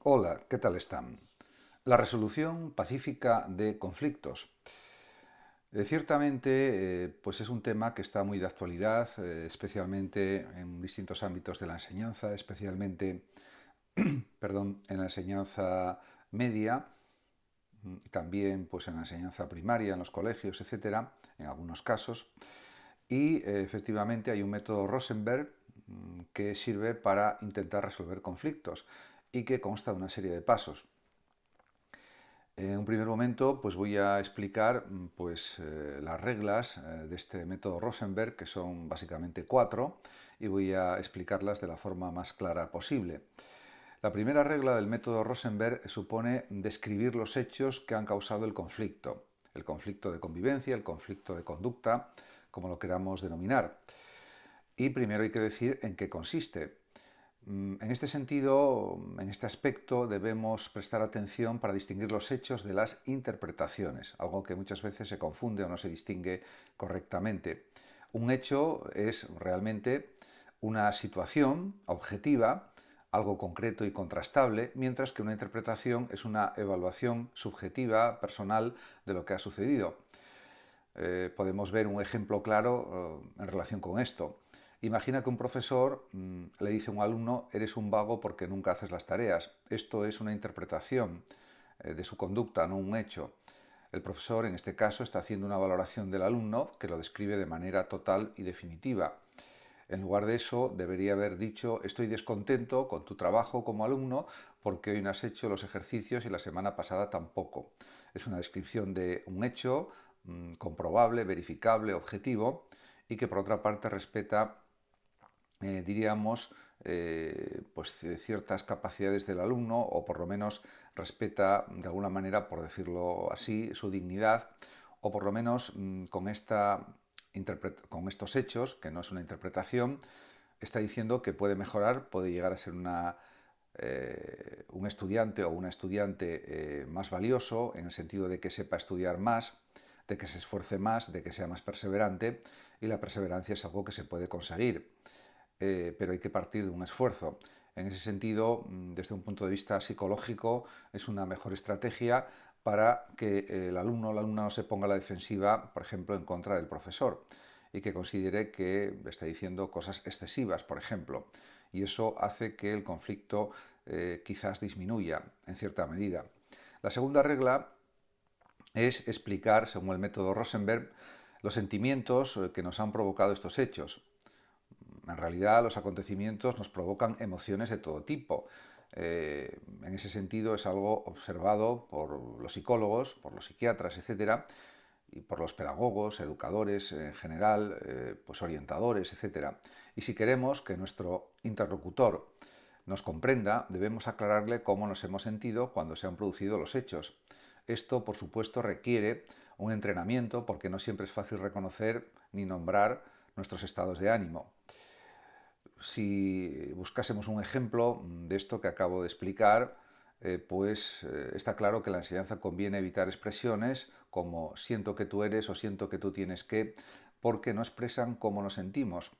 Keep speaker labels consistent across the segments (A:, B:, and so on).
A: Hola, ¿qué tal están? La resolución pacífica de conflictos. Ciertamente, pues es un tema que está muy de actualidad, especialmente en distintos ámbitos de la enseñanza, especialmente, perdón, en la enseñanza media, también pues en la enseñanza primaria, en los colegios, etcétera, en algunos casos. Y efectivamente hay un método Rosenberg que sirve para intentar resolver conflictos y que consta de una serie de pasos. En un primer momento, pues voy a explicar las reglas de este método Rosenberg, que son básicamente 4, y voy a explicarlas de la forma más clara posible. La primera regla del método Rosenberg supone describir los hechos que han causado el conflicto de convivencia, el conflicto de conducta, como lo queramos denominar. Y primero hay que decir en qué consiste. En este sentido, en este aspecto, debemos prestar atención para distinguir los hechos de las interpretaciones, algo que muchas veces se confunde o no se distingue correctamente. Un hecho es realmente una situación objetiva, algo concreto y contrastable, mientras que una interpretación es una evaluación subjetiva, personal, de lo que ha sucedido. Podemos ver un ejemplo claro en relación con esto. Imagina que un profesor le dice a un alumno: eres un vago porque nunca haces las tareas. Esto es una interpretación de su conducta, no un hecho. El profesor, en este caso, está haciendo una valoración del alumno que lo describe de manera total y definitiva. En lugar de eso, debería haber dicho: estoy descontento con tu trabajo como alumno porque hoy no has hecho los ejercicios y la semana pasada tampoco. Es una descripción de un hecho comprobable, verificable, objetivo, y que por otra parte respeta, diríamos, ciertas capacidades del alumno, o por lo menos respeta de alguna manera, por decirlo así, su dignidad, o por lo menos con estos hechos, que no es una interpretación, está diciendo que puede mejorar, puede llegar a ser un estudiante o una estudiante más valioso, en el sentido de que sepa estudiar más, de que se esfuerce más, de que sea más perseverante, y la perseverancia es algo que se puede conseguir, pero hay que partir de un esfuerzo. En ese sentido, desde un punto de vista psicológico, es una mejor estrategia para que el alumno o la alumna no se ponga a la defensiva, por ejemplo, en contra del profesor, y que considere que está diciendo cosas excesivas, por ejemplo. Y eso hace que el conflicto quizás disminuya en cierta medida. La segunda regla es explicar, según el método Rosenberg, los sentimientos que nos han provocado estos hechos. En realidad, los acontecimientos nos provocan emociones de todo tipo. En ese sentido, es algo observado por los psicólogos, por los psiquiatras, etcétera, y por los pedagogos, educadores en general, orientadores, etcétera. Y si queremos que nuestro interlocutor nos comprenda, debemos aclararle cómo nos hemos sentido cuando se han producido los hechos. Esto, por supuesto, requiere un entrenamiento, porque no siempre es fácil reconocer ni nombrar nuestros estados de ánimo. Si buscásemos un ejemplo de esto que acabo de explicar, está claro que en la enseñanza conviene evitar expresiones como siento que tú eres o siento que tú tienes que, porque no expresan cómo nos sentimos,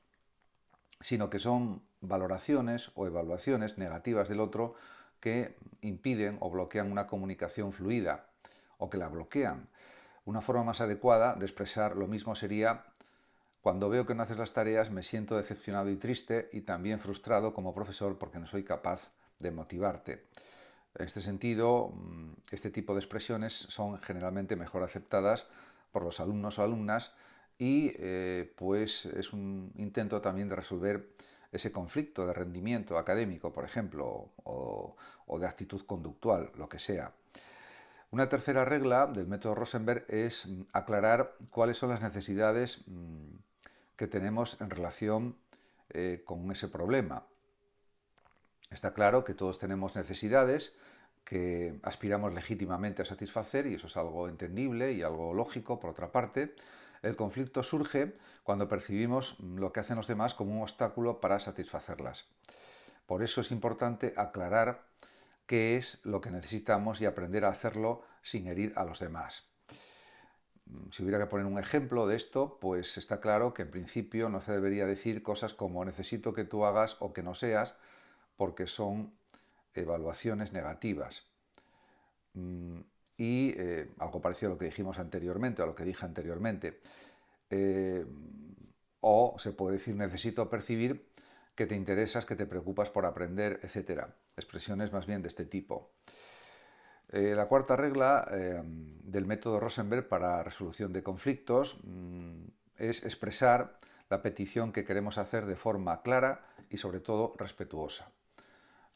A: sino que son valoraciones o evaluaciones negativas del otro que impiden o bloquean una comunicación fluida, o que la bloquean. Una forma más adecuada de expresar lo mismo sería: cuando veo que no haces las tareas me siento decepcionado y triste, y también frustrado como profesor porque no soy capaz de motivarte. En este sentido, este tipo de expresiones son generalmente mejor aceptadas por los alumnos o alumnas, y es un intento también de resolver ese conflicto de rendimiento académico, por ejemplo, o de actitud conductual, lo que sea. Una tercera regla del método Rosenberg es aclarar cuáles son las necesidades que tenemos en relación con ese problema. Está claro que todos tenemos necesidades que aspiramos legítimamente a satisfacer, y eso es algo entendible y algo lógico. Por otra parte, el conflicto surge cuando percibimos lo que hacen los demás como un obstáculo para satisfacerlas. Por eso es importante aclarar qué es lo que necesitamos y aprender a hacerlo sin herir a los demás. Si hubiera que poner un ejemplo de esto, pues está claro que en principio no se debería decir cosas como necesito que tú hagas o que no seas, porque son evaluaciones negativas. Y algo parecido a lo que dijimos anteriormente, a lo que dije anteriormente. O se puede decir necesito percibir que te interesas, que te preocupas por aprender, etc. Expresiones más bien de este tipo. La cuarta regla del método Rosenberg para resolución de conflictos es expresar la petición que queremos hacer de forma clara y sobre todo respetuosa.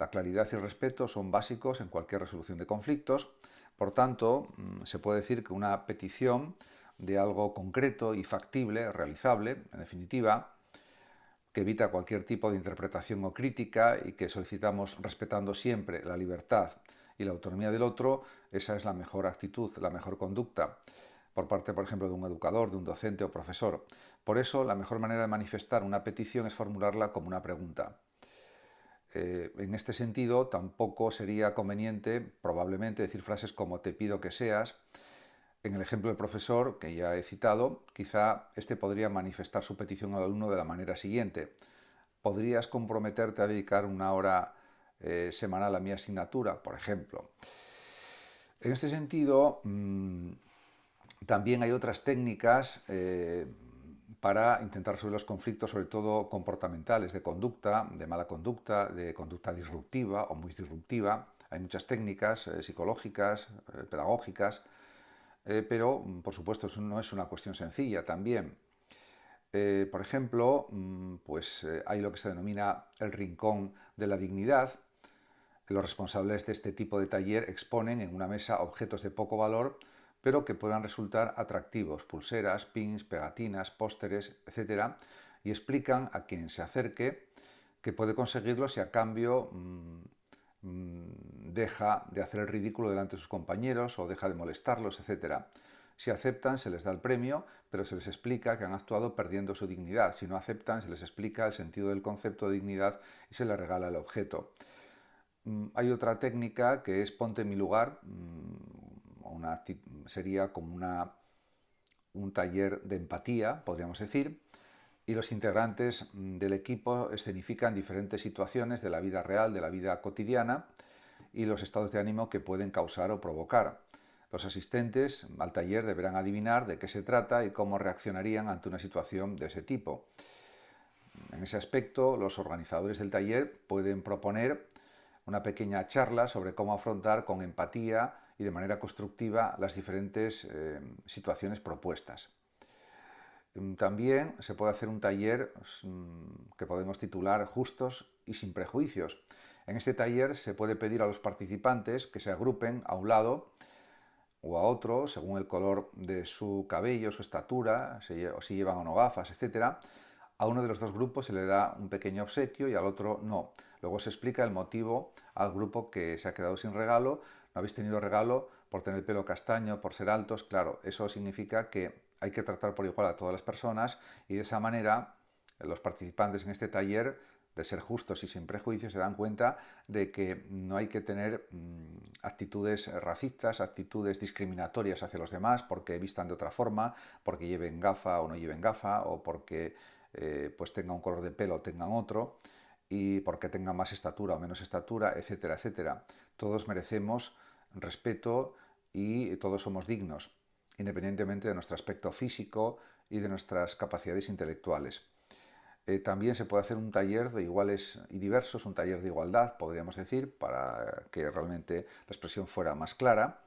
A: La claridad y el respeto son básicos en cualquier resolución de conflictos. Por tanto, se puede decir que una petición de algo concreto y factible, realizable, en definitiva, que evita cualquier tipo de interpretación o crítica y que solicitamos respetando siempre la libertad y la autonomía del otro, esa es la mejor actitud, la mejor conducta por parte, por ejemplo, de un educador, de un docente o profesor. Por eso, la mejor manera de manifestar una petición es formularla como una pregunta. En este sentido, tampoco sería conveniente, probablemente, decir frases como te pido que seas. En el ejemplo del profesor, que ya he citado, quizá este podría manifestar su petición al alumno de la manera siguiente. ¿Podrías comprometerte a dedicar una hora semanal a mi asignatura, por ejemplo? En este sentido, también hay otras técnicas para intentar resolver los conflictos, sobre todo comportamentales, de conducta, de mala conducta, de conducta disruptiva o muy disruptiva. Hay muchas técnicas psicológicas, pedagógicas, pero por supuesto eso no es una cuestión sencilla también. Por ejemplo, pues hay lo que se denomina el rincón de la dignidad. Los responsables de este tipo de taller exponen en una mesa objetos de poco valor, pero que puedan resultar atractivos, pulseras, pins, pegatinas, pósteres, etc. Y explican a quien se acerque que puede conseguirlo si a cambio deja de hacer el ridículo delante de sus compañeros o deja de molestarlos, etc. Si aceptan, se les da el premio, pero se les explica que han actuado perdiendo su dignidad. Si no aceptan, se les explica el sentido del concepto de dignidad y se les regala el objeto. Hay otra técnica que es ponte en mi lugar, sería como un taller de empatía, podríamos decir, y los integrantes del equipo escenifican diferentes situaciones de la vida real, de la vida cotidiana y los estados de ánimo que pueden causar o provocar. Los asistentes al taller deberán adivinar de qué se trata y cómo reaccionarían ante una situación de ese tipo. En ese aspecto, los organizadores del taller pueden proponer una pequeña charla sobre cómo afrontar con empatía y de manera constructiva las diferentes situaciones propuestas. También se puede hacer un taller que podemos titular Justos y sin prejuicios. En este taller se puede pedir a los participantes que se agrupen a un lado o a otro, según el color de su cabello, su estatura, o si llevan o no gafas, etc. A uno de los dos grupos se le da un pequeño obsequio y al otro no. Luego se explica el motivo al grupo que se ha quedado sin regalo. No habéis tenido regalo por tener el pelo castaño, por ser altos. Claro, eso significa que hay que tratar por igual a todas las personas y de esa manera los participantes en este taller, de ser justos y sin prejuicios, se dan cuenta de que no hay que tener actitudes racistas, actitudes discriminatorias hacia los demás porque vistan de otra forma, porque lleven gafa o no lleven gafa, o porque pues tengan un color de pelo o tengan otro, y porque tengan más estatura o menos estatura, etcétera, etcétera. Todos merecemos respeto y todos somos dignos, independientemente de nuestro aspecto físico y de nuestras capacidades intelectuales. También se puede hacer un taller de iguales y diversos, un taller de igualdad, podríamos decir, para que realmente la expresión fuera más clara.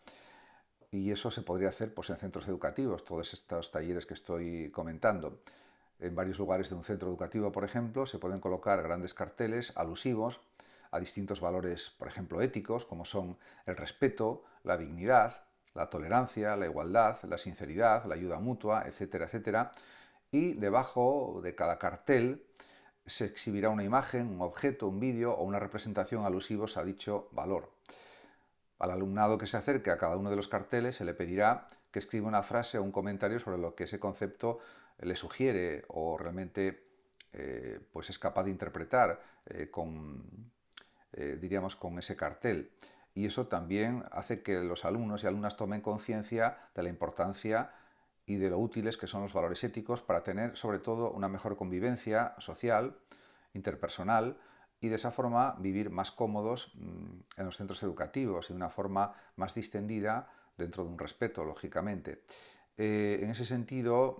A: Y eso se podría hacer pues, en centros educativos, todos estos talleres que estoy comentando. En varios lugares de un centro educativo, por ejemplo, se pueden colocar grandes carteles alusivos a distintos valores, por ejemplo, éticos, como son el respeto, la dignidad, la tolerancia, la igualdad, la sinceridad, la ayuda mutua, etcétera, etcétera. Y debajo de cada cartel se exhibirá una imagen, un objeto, un vídeo o una representación alusivos a dicho valor. Al alumnado que se acerque a cada uno de los carteles se le pedirá que escriba una frase o un comentario sobre lo que ese concepto le sugiere o realmente pues es capaz de interpretar diríamos, con ese cartel. Y eso también hace que los alumnos y alumnas tomen conciencia de la importancia y de lo útiles que son los valores éticos para tener sobre todo una mejor convivencia social, interpersonal y de esa forma vivir más cómodos en los centros educativos y de una forma más distendida dentro de un respeto, lógicamente. En ese sentido,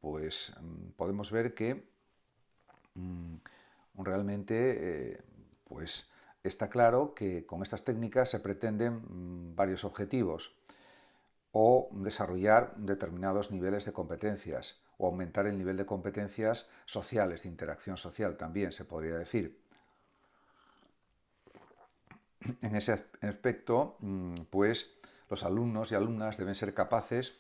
A: pues podemos ver que realmente pues está claro que con estas técnicas se pretenden varios objetivos, o desarrollar determinados niveles de competencias o aumentar el nivel de competencias sociales, de interacción social también se podría decir. En ese aspecto, pues los alumnos y alumnas deben ser capaces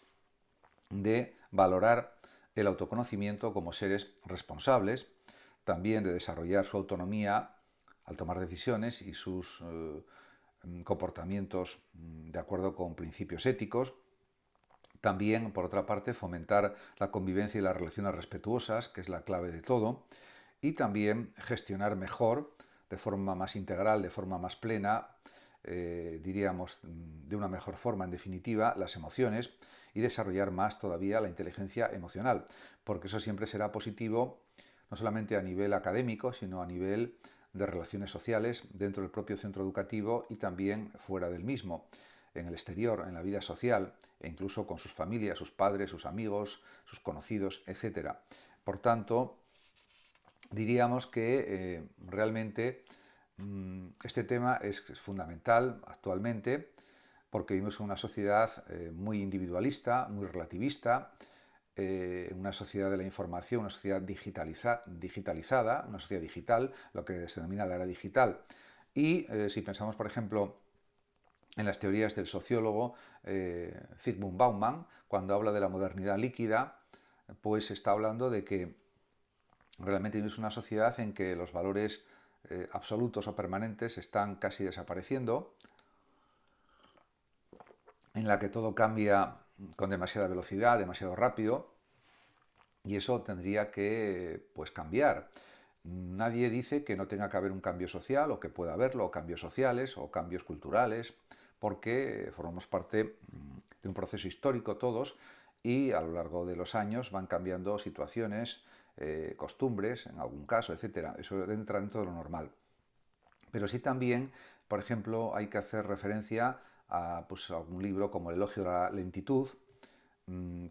A: de valorar el autoconocimiento como seres responsables, también de desarrollar su autonomía al tomar decisiones y sus comportamientos de acuerdo con principios éticos. También, por otra parte, fomentar la convivencia y las relaciones respetuosas, que es la clave de todo, y también gestionar mejor, de forma más integral, de forma más plena, diríamos de una mejor forma, en definitiva, las emociones y desarrollar más todavía la inteligencia emocional, porque eso siempre será positivo, no solamente a nivel académico, sino a nivel de relaciones sociales dentro del propio centro educativo y también fuera del mismo, en el exterior, en la vida social, e incluso con sus familias, sus padres, sus amigos, sus conocidos, etc. Por tanto, diríamos que realmente este tema es fundamental actualmente porque vivimos en una sociedad muy individualista, muy relativista, una sociedad de la información, una sociedad digitalizada, una sociedad digital, lo que se denomina la era digital. Y si pensamos, por ejemplo, en las teorías del sociólogo Zygmunt Bauman, cuando habla de la modernidad líquida, pues está hablando de que realmente vivimos una sociedad en que los valores absolutos o permanentes están casi desapareciendo, en la que todo cambia con demasiada velocidad, demasiado rápido, y eso tendría que pues cambiar. Nadie dice que no tenga que haber un cambio social o que pueda haberlo, o cambios sociales o cambios culturales, porque formamos parte de un proceso histórico todos y a lo largo de los años van cambiando situaciones, costumbres, en algún caso, etcétera. Eso entra dentro de lo normal. Pero sí también, por ejemplo, hay que hacer referencia a pues, algún libro como El elogio de la lentitud,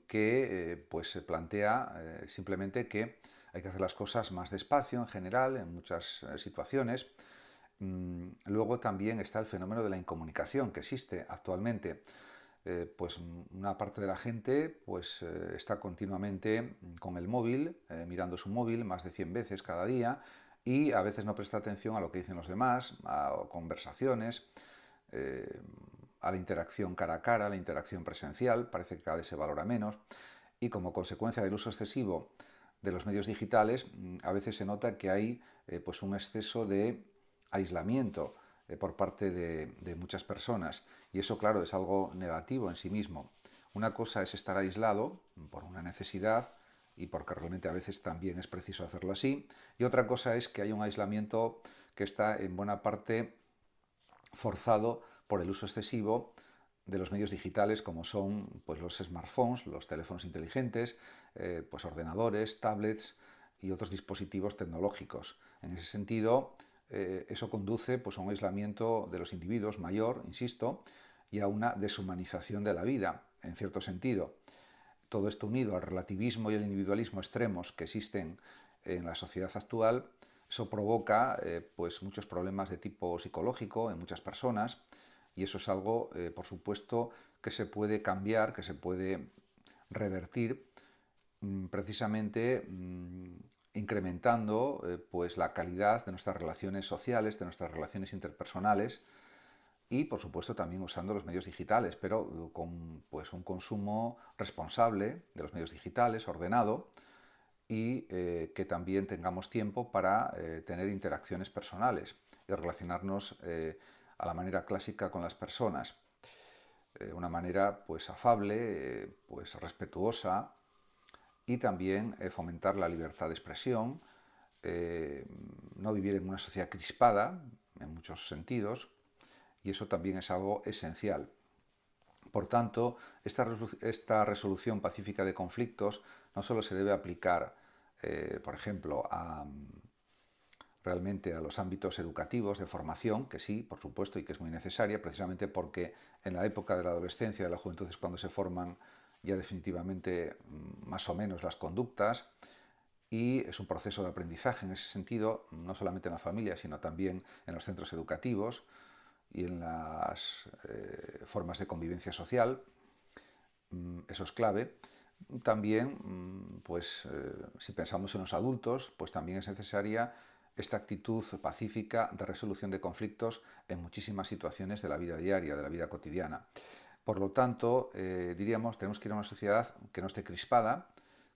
A: que pues se plantea simplemente que hay que hacer las cosas más despacio en general, en muchas situaciones. Luego también está el fenómeno de la incomunicación que existe actualmente. Pues una parte de la gente pues, está continuamente con el móvil, mirando su móvil más de 100 veces cada día y a veces no presta atención a lo que dicen los demás, a conversaciones, a la interacción cara a cara, a la interacción presencial, parece que cada vez se valora menos y como consecuencia del uso excesivo de los medios digitales a veces se nota que hay pues un exceso de aislamiento por parte de muchas personas y eso claro es algo negativo en sí mismo. Una cosa es estar aislado por una necesidad y porque realmente a veces también es preciso hacerlo así y otra cosa es que hay un aislamiento que está en buena parte forzado por el uso excesivo de los medios digitales como son pues, los smartphones, los teléfonos inteligentes, pues, ordenadores, tablets y otros dispositivos tecnológicos. En ese sentido, eso conduce pues, a un aislamiento de los individuos mayor, insisto, y a una deshumanización de la vida, en cierto sentido. Todo esto unido al relativismo y al individualismo extremos que existen en la sociedad actual, eso provoca pues muchos problemas de tipo psicológico en muchas personas y eso es algo, por supuesto, que se puede cambiar, que se puede revertir precisamente incrementando pues la calidad de nuestras relaciones sociales, de nuestras relaciones interpersonales y por supuesto también usando los medios digitales, pero con pues, un consumo responsable de los medios digitales, ordenado, y que también tengamos tiempo para tener interacciones personales y relacionarnos a la manera clásica con las personas. Una manera pues afable, pues respetuosa y también fomentar la libertad de expresión, no vivir en una sociedad crispada en muchos sentidos y eso también es algo esencial. Por tanto, esta resolución pacífica de conflictos no solo se debe aplicar, por ejemplo, a realmente a los ámbitos educativos, de formación, que sí, por supuesto, y que es muy necesaria, precisamente porque en la época de la adolescencia, de la juventud, es cuando se forman ya definitivamente más o menos las conductas, y es un proceso de aprendizaje en ese sentido, no solamente en la familia, sino también en los centros educativos y en las formas de convivencia social. Eso es clave. También, pues, si pensamos en los adultos, pues también es necesaria esta actitud pacífica de resolución de conflictos en muchísimas situaciones de la vida diaria, de la vida cotidiana. Por lo tanto, diríamos, tenemos que ir a una sociedad que no esté crispada,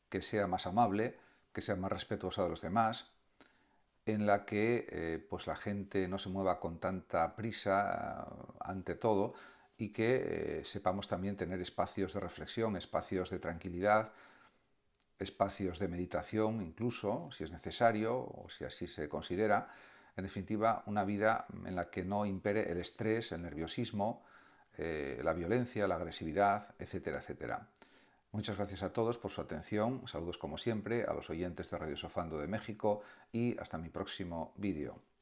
A: que sea más amable, que sea más respetuosa de los demás, en la que pues la gente no se mueva con tanta prisa ante todo, y que sepamos también tener espacios de reflexión, espacios de tranquilidad, espacios de meditación incluso, si es necesario o si así se considera. En definitiva, una vida en la que no impere el estrés, el nerviosismo, la violencia, la agresividad, etcétera, etcétera. Muchas gracias a todos por su atención, saludos como siempre a los oyentes de Radio Sofando de México y hasta mi próximo vídeo.